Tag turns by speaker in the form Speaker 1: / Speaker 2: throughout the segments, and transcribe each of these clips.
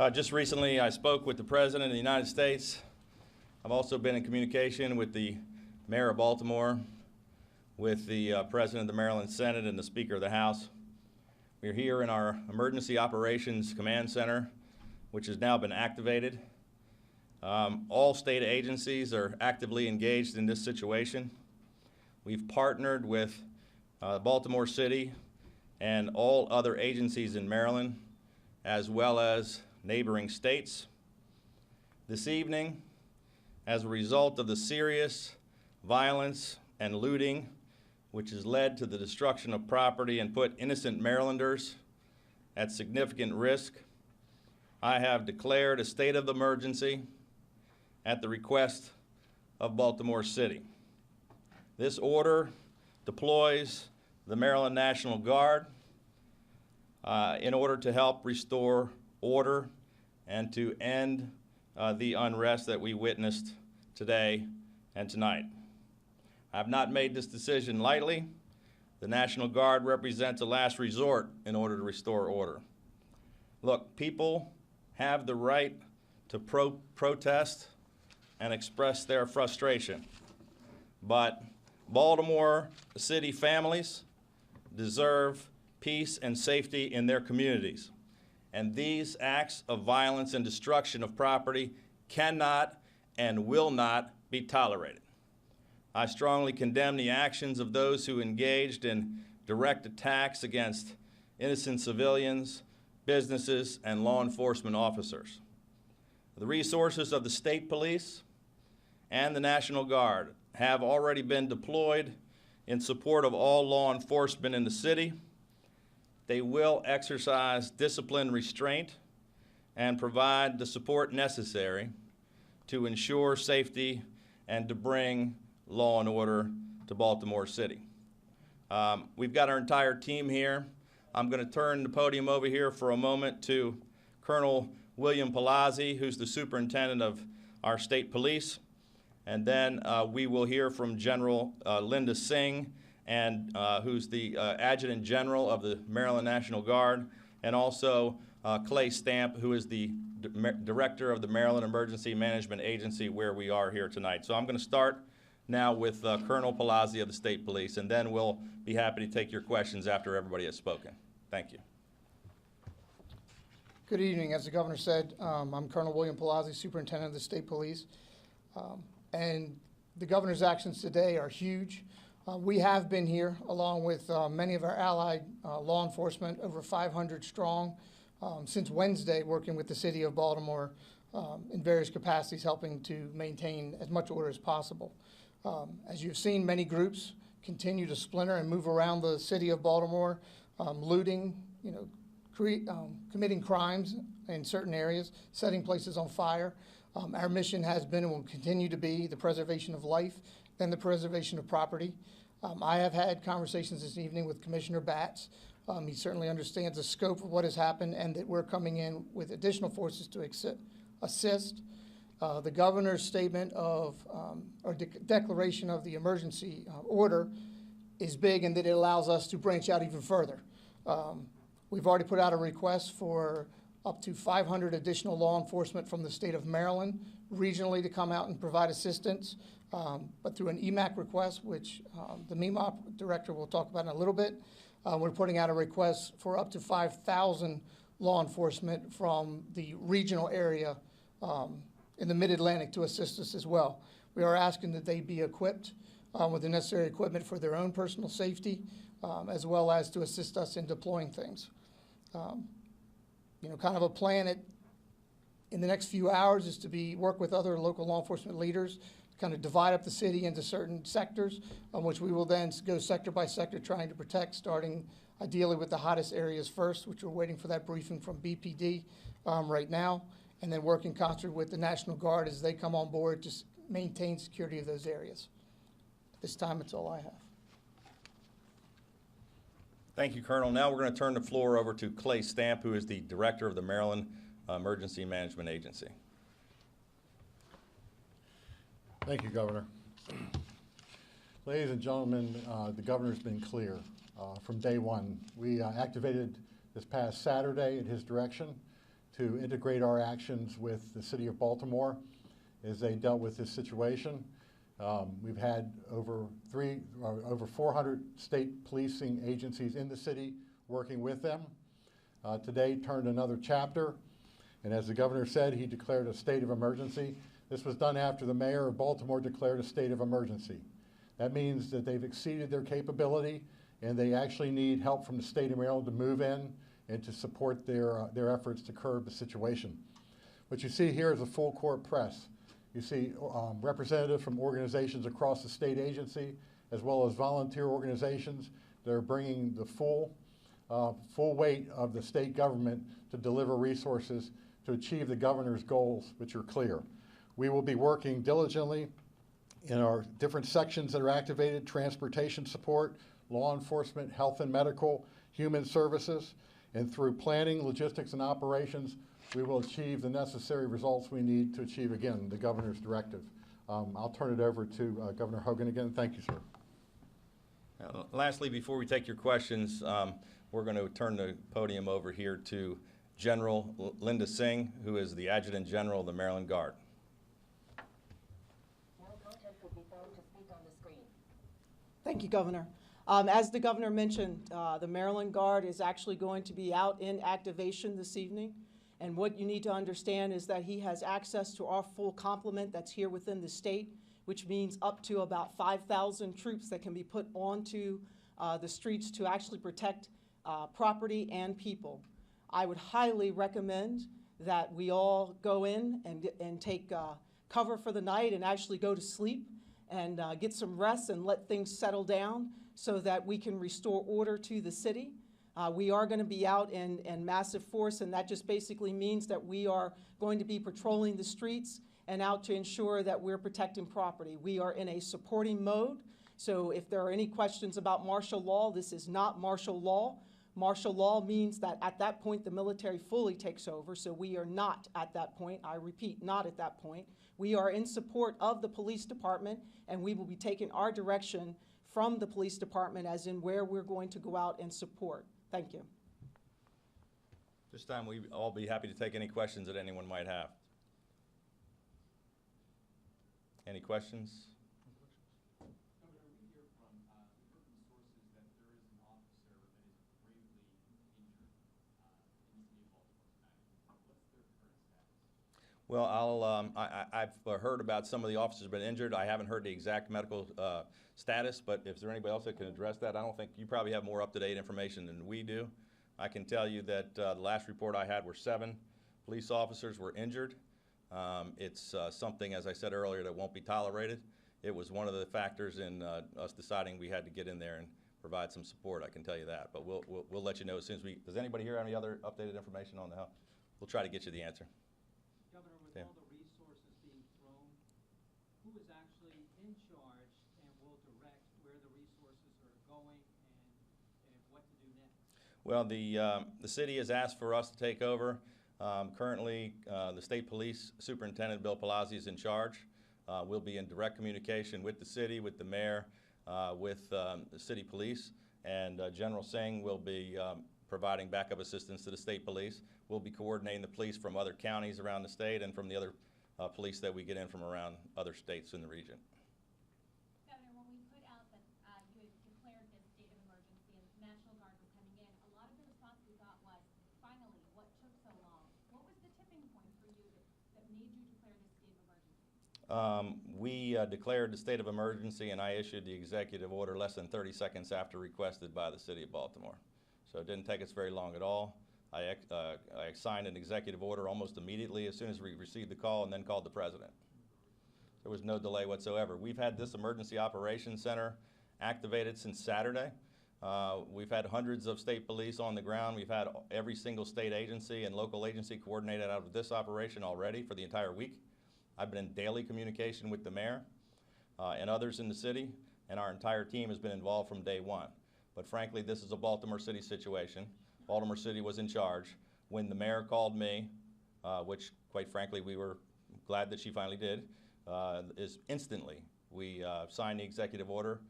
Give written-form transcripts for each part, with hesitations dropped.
Speaker 1: Just recently, I spoke with the President of the United States. I've also been in communication with the Mayor of Baltimore, with the President of the Maryland Senate and the Speaker of the House. We're here in our Emergency Operations Command Center, which has now been activated. All state agencies are actively engaged in this situation. We've partnered with Baltimore City and all other agencies in Maryland, as well as neighboring states. This evening, as a result of the serious violence and looting, which has led to the destruction of property and put innocent Marylanders at significant risk, I have declared a state of emergency at the request of Baltimore City. This order deploys the Maryland National Guard in order to help restore order and to end the unrest that we witnessed today and tonight. I have not made this decision lightly. The National Guard represents a last resort in order to restore order. Look, people have the right to protest and express their frustration, but Baltimore City families deserve peace and safety in their communities. And these acts of violence and destruction of property cannot and will not be tolerated. I strongly condemn the actions of those who engaged in direct attacks against innocent civilians, businesses, and law enforcement officers. The resources of the state police and the National Guard have already been deployed in support of all law enforcement in the city. They will exercise disciplined restraint and provide the support necessary to ensure safety and to bring law and order to Baltimore City. We've got our entire team here. I'm going to turn the podium over here for a moment to Colonel William Palazzi, who's the superintendent of our state police. And then we will hear from General Linda Singh, and who's the Adjutant General of the Maryland National Guard, and also Clay Stamp, who is the Director of the Maryland Emergency Management Agency, where we are here tonight. So I'm going to start now with Colonel Palazzi of the State Police, and then we'll be happy to take your questions after everybody has spoken. Thank you.
Speaker 2: Good evening. As the governor said, I'm Colonel William Palazzi, Superintendent of the State Police. And the governor's actions today are huge. We have been here, along with many of our allied law enforcement, over 500 strong, since Wednesday, working with the city of Baltimore in various capacities, helping to maintain as much order as possible. As you've seen, many groups continue to splinter and move around the city of Baltimore, looting, committing crimes in certain areas, setting places on fire. Our mission has been and will continue to be the preservation of life and the preservation of property. I have had conversations this evening with Commissioner Batts. He certainly understands the scope of what has happened and that we're coming in with additional forces to assist. The governor's statement of, or declaration of the emergency order is big in that it allows us to branch out even further. We've already put out a request for up to 500 additional law enforcement from the state of Maryland regionally to come out and provide assistance, but through an EMAC request, which the MEMOP director will talk about in a little bit. We're putting out a request for up to 5,000 law enforcement from the regional area in the Mid-Atlantic to assist us as well. We are asking that they be equipped with the necessary equipment for their own personal safety, as well as to assist us in deploying things. Kind of a plan in the next few hours is to work with other local law enforcement leaders, kind of divide up the city into certain sectors, which we will then go sector by sector trying to protect, starting ideally with the hottest areas first, which we're waiting for that briefing from BPD right now, and then work in concert with the National Guard as they come on board to maintain security of those areas. At this time, that's all I have.
Speaker 1: Thank you, Colonel. Now we're going to turn the floor over to Clay Stamp, who is the Director of the Maryland Emergency Management Agency.
Speaker 3: Thank you, Governor. Ladies and gentlemen, the governor's been clear from day one. We activated this past Saturday at his direction to integrate our actions with the city of Baltimore as they dealt with this situation. We've had over 400 state policing agencies in the city working with them. Today turned another chapter, and as the governor said, he declared a state of emergency. This was done after the mayor of Baltimore declared a state of emergency. That means that they've exceeded their capability, and they actually need help from the state of Maryland to move in and to support their efforts to curb the situation. What you see here is a full court press. You see representatives from organizations across the state agency, as well as volunteer organizations that are bringing the full weight of the state government to deliver resources to achieve the governor's goals, which are clear. We will be working diligently in our different sections that are activated: transportation support, law enforcement, health and medical, human services, and through planning, logistics, and operations, we will achieve the necessary results we need to achieve, again, the governor's directive. I'll turn it over to Governor Hogan again. Thank you, sir.
Speaker 1: Lastly, before we take your questions, we're going to turn the podium over here to General Linda Singh, who is the Adjutant General of the Maryland Guard.
Speaker 4: Thank you, Governor. As the governor mentioned, the Maryland Guard is actually going to be out in activation this evening. And what you need to understand is that he has access to our full complement that's here within the state, which means up to about 5,000 troops that can be put onto the streets to actually protect property and people. I would highly recommend that we all go in and take cover for the night and actually go to sleep and get some rest and let things settle down so that we can restore order to the city. We are going to be out in massive force, and that just basically means that we are going to be patrolling the streets and out to ensure that we're protecting property. We are in a supporting mode, so if there are any questions about martial law, this is not martial law. Martial law means that at that point the military fully takes over, so we are not at that point. I repeat, not at that point. We are in support of the police department, and we will be taking our direction from the police department as in where we're going to go out and support. Thank you.
Speaker 1: This time we'd all be happy to take any questions that anyone might have. Any questions?
Speaker 5: Governor, we hear from sources that there is an officer that is gravely injured in the city of Baltimore tonight. What's their current status?
Speaker 1: Well, I've heard about some of the officers have been injured. I haven't heard the exact medical status, but if there's anybody else that can address that, I don't think you probably have more up-to-date information than we do. I can tell you that the last report I had were 7 police officers were injured. It's something, as I said earlier, that won't be tolerated. It was one of the factors in us deciding we had to get in there and provide some support, I can tell you that. But we'll let you know as soon as we, does anybody here have any other updated information on the health? We'll try to get you the answer.
Speaker 6: Governor, with all the resources being thrown, who is actually in charge and will direct where the resources are going and what to do next?
Speaker 1: Well, the city has asked for us to take over. Currently, the state police superintendent, Bill Palazzi, is in charge. We'll be in direct communication with the city, with the mayor, with the city police, and General Singh will be providing backup assistance to the state police. We'll be coordinating the police from other counties around the state and from the other police that we get in from around other states in the region.
Speaker 7: Governor, when we put out that you had declared this state of emergency and the National Guard was coming in, a lot of the response we got was, finally, what took so long? What was the tipping point for you that made you declare this state of emergency?
Speaker 1: We declared the state of emergency, and I issued the executive order less than 30 seconds after requested by the city of Baltimore. So it didn't take us very long at all. I signed an executive order almost immediately as soon as we received the call, and then called the president. There was no delay whatsoever. We've had this emergency operations center activated since Saturday. We've had hundreds of state police on the ground. We've had every single state agency and local agency coordinated out of this operation already for the entire week. I've been in daily communication with the mayor and others in the city, and our entire team has been involved from day one. But frankly, this is a Baltimore City situation. Baltimore City was in charge. When the mayor called me, which quite frankly we were glad that she finally did, is instantly we signed the executive order.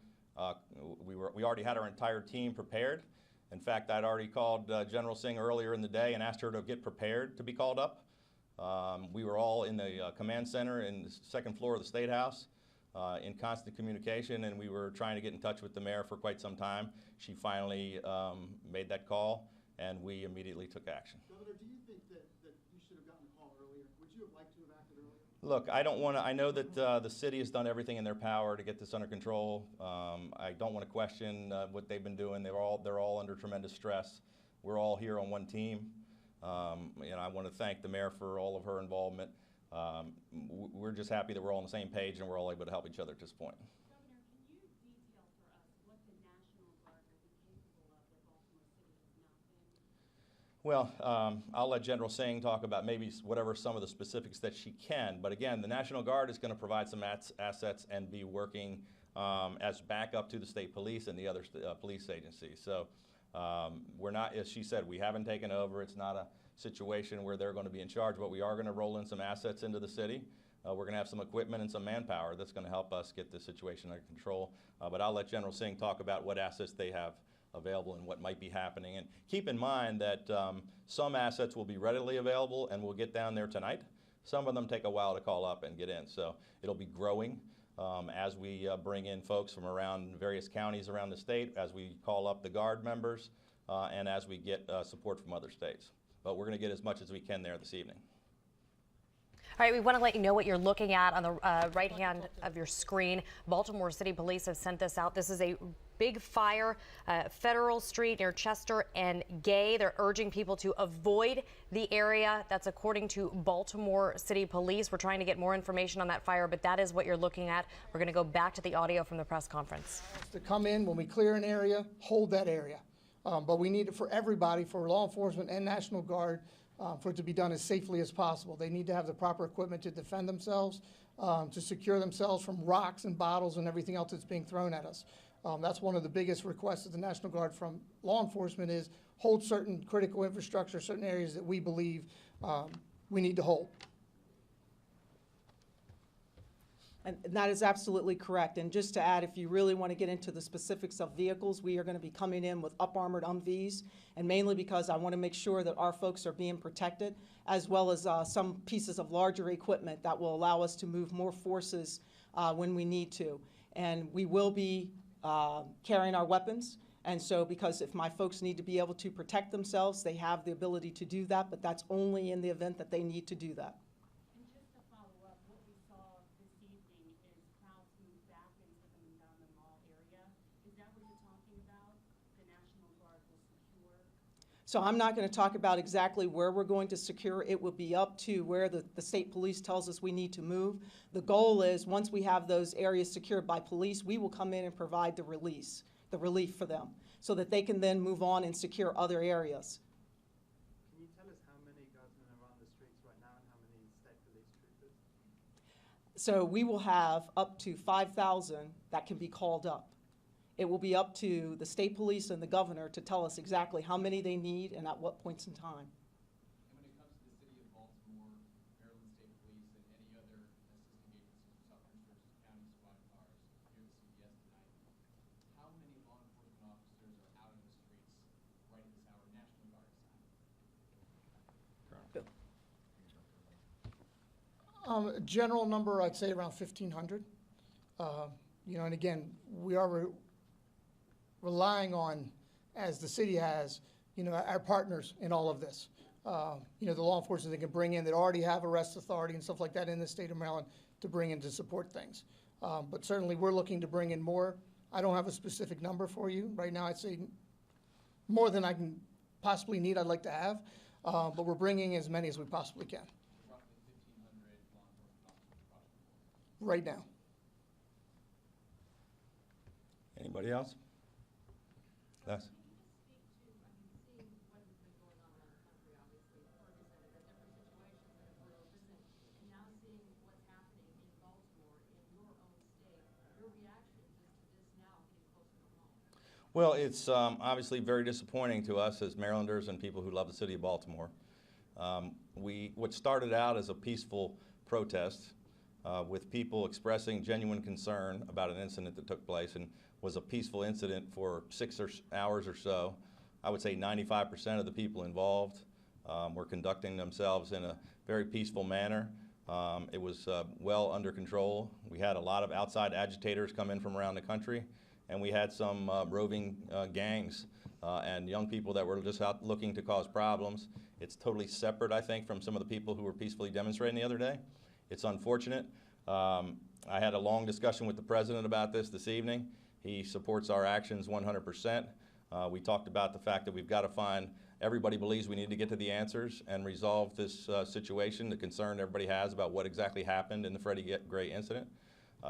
Speaker 1: We already had our entire team prepared, In fact, I'd already called General Singh earlier in the day and asked her to get prepared to be called up. We were all in the command center in the second floor of the State House in constant communication, and we were trying to get in touch with the mayor for quite some time. She finally made that call, and we immediately took action.
Speaker 8: Governor, do you think that you should have gotten the call earlier? Would you have liked to have acted earlier?
Speaker 1: Look, I don't want to. I know that the city has done everything in their power to get this under control. I don't want to question what they've been doing. They're all under tremendous stress. We're all here on one team. I want to thank the mayor for all of her involvement. We're just happy that we're all on the same page and we're all able to help each other at this point.
Speaker 7: Governor, can you detail for us what the National Guard will be capable of that Baltimore City has not been?
Speaker 1: Well, I'll let General Singh talk about maybe whatever some of the specifics that she can. But again, the National Guard is going to provide some assets and be working as backup to the state police and the other police agencies. So we're not, as she said, we haven't taken over. It's not a situation where they're going to be in charge, but we are going to roll in some assets into the city. We're going to have some equipment and some manpower that's going to help us get this situation under control. But I'll let General Singh talk about what assets they have available and what might be happening. And keep in mind that some assets will be readily available and we'll get down there tonight. Some of them take a while to call up and get in. So it'll be growing as we bring in folks from around various counties around the state, as we call up the Guard members, and as we get support from other states. But we're going to get as much as we can there this evening.
Speaker 9: All right, we want to let you know what you're looking at on the right hand of your screen. Baltimore City Police have sent this out. This is a big fire, Federal Street near Chester and Gay. They're urging people to avoid the area. That's according to Baltimore City Police. We're trying to get more information on that fire, but that is what you're looking at. We're going to go back to the audio from the press conference.
Speaker 2: To come in, when we clear an area, hold that area. But we need it for everybody, for law enforcement and National Guard, for it to be done as safely as possible. They need to have the proper equipment to defend themselves, to secure themselves from rocks and bottles and everything else that's being thrown at us. That's one of the biggest requests of the National Guard from law enforcement is hold certain critical infrastructure, certain areas that we believe we need to hold.
Speaker 4: And that is absolutely correct. And just to add, if you really want to get into the specifics of vehicles, we are going to be coming in with up-armored Humvees, and mainly because I want to make sure that our folks are being protected, as well as some pieces of larger equipment that will allow us to move more forces when we need to. And we will be carrying our weapons. And so, because if my folks need to be able to protect themselves, they have the ability to do that, but that's only in the event that they need to do that.
Speaker 7: And just to follow up, what we saw this evening is crowds move back into the Mondawmin Mall area. Is that what you're talking about? The National Guard will secure?
Speaker 4: So I'm not going to talk about exactly where we're going to secure. It will be up to where the state police tells us we need to move. The goal is, once we have those areas secured by police, we will come in and provide the relief for them, so that they can then move on and secure other areas.
Speaker 5: Can you tell us how many guardsmen are on the streets right now and how many state police troopers?
Speaker 4: So we will have up to 5,000 that can be called up. It will be up to the state police and the governor to tell us exactly how many they need and at what points in time.
Speaker 5: And when it comes to the city of Baltimore, Maryland State Police, and any other assisting agencies or Southern County squad cars here at CPS tonight, how many law enforcement officers are out in the streets right at this hour, National Guard aside?
Speaker 2: General number, I'd say around 1,500. And again, we are relying on, as the city has, our partners in all of this. The law enforcement they can bring in that already have arrest authority and stuff like that in the state of Maryland to bring in to support things. But certainly we're looking to bring in more. I don't have a specific number for you. Right now I'd say more than I can possibly need, I'd like to have. But we're bringing as many as we possibly can.
Speaker 5: Roughly 1,500 law enforcement officers across the board.
Speaker 2: Right now.
Speaker 1: Anybody else? Yes.
Speaker 7: Can you just speak to, seeing what has been going on around the country, obviously, Ferguson, and the different situations that have arisen, and now seeing what's happening in Baltimore, in your own state, your reaction just to this now getting closer to home?
Speaker 1: Well, it's obviously very disappointing to us as Marylanders and people who love the city of Baltimore. What started out as a peaceful protest with people expressing genuine concern about an incident that took place and was a peaceful incident for 6 hours or so. I would say 95% of the people involved were conducting themselves in a very peaceful manner. It was well under control. We had a lot of outside agitators come in from around the country, and we had some roving gangs and young people that were just out looking to cause problems. It's totally separate, I think, from some of the people who were peacefully demonstrating the other day. It's unfortunate. I had a long discussion with the president about this evening. He supports our actions 100%. We talked about the fact that we've got to find, everybody believes we need to get to the answers and resolve this situation, the concern everybody has about what exactly happened in the Freddie Gray incident.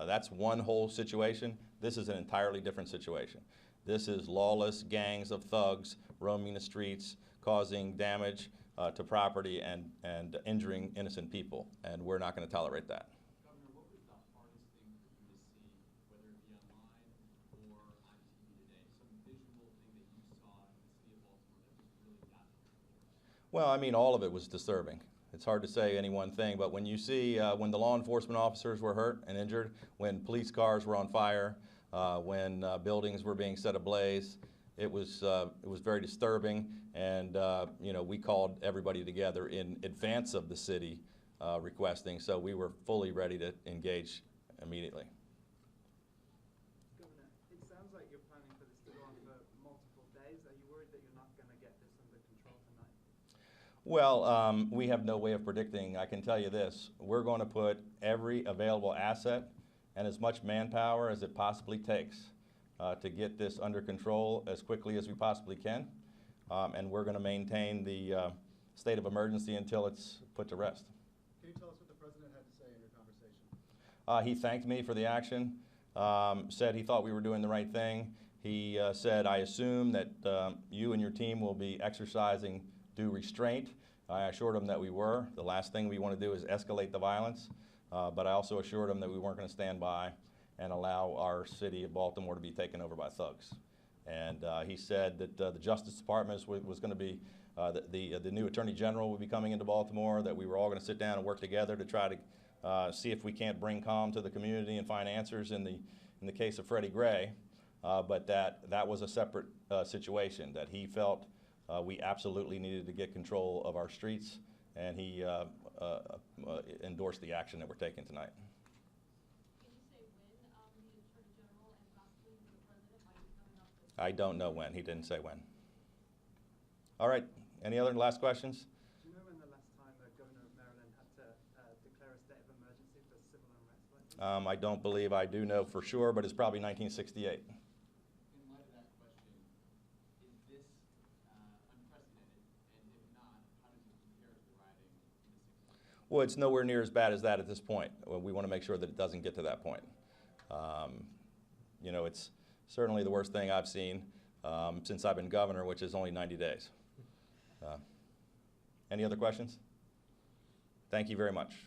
Speaker 1: That's one whole situation. This is an entirely different situation. This is lawless gangs of thugs roaming the streets, causing damage to property and injuring innocent people, and we're not going to tolerate that.
Speaker 5: Governor, what was the hardest thing for you to see, whether it be online or on TV today? Some visual thing that you saw in the city of Baltimore that just really got you?
Speaker 1: Well, I mean, all of it was disturbing. It's hard to say any one thing, but when you see when the law enforcement officers were hurt and injured, when police cars were on fire, when buildings were being set ablaze, it was very disturbing, and you know, we called everybody together in advance of the city requesting, so we were fully ready to engage immediately.
Speaker 8: Governor, it sounds like you're planning for this to go on for multiple days. Are you worried that you're not going to get this under control tonight?
Speaker 1: Well, we have no way of predicting. I can tell you this. We're going to put every available asset and as much manpower as it possibly takes to get this under control as quickly as we possibly can. And we're going to maintain the state of emergency until it's put to rest.
Speaker 8: Can you tell us what the president had to say in your conversation?
Speaker 1: He thanked me for the action, said he thought we were doing the right thing. He said, I assume that you and your team will be exercising due restraint. I assured him that we were. The last thing we want to do is escalate the violence, but I also assured him that we weren't going to stand by and allow our city of Baltimore to be taken over by thugs. And he said that the Justice Department was going to be, the new Attorney General would be coming into Baltimore, that we were all going to sit down and work together to try to see if we can't bring calm to the community and find answers in the case of Freddie Gray, but that was a separate situation, that he felt we absolutely needed to get control of our streets, and he endorsed the action that we're taking tonight. I don't know when. He didn't say when. All right. Any other last questions?
Speaker 8: Do you know when the last time the governor of Maryland had to declare a state of emergency for civil unrest like this?
Speaker 1: I don't believe I do know for sure, but it's probably 1968.
Speaker 5: In light of that question, is this unprecedented? And if not, how does it compare to the rioting in the 60s?
Speaker 1: Well, it's nowhere near as bad as that at this point. We want to make sure that it doesn't get to that point. You know, it's certainly the worst thing I've seen since I've been governor, which is only 90 days. Any other questions? Thank you very much.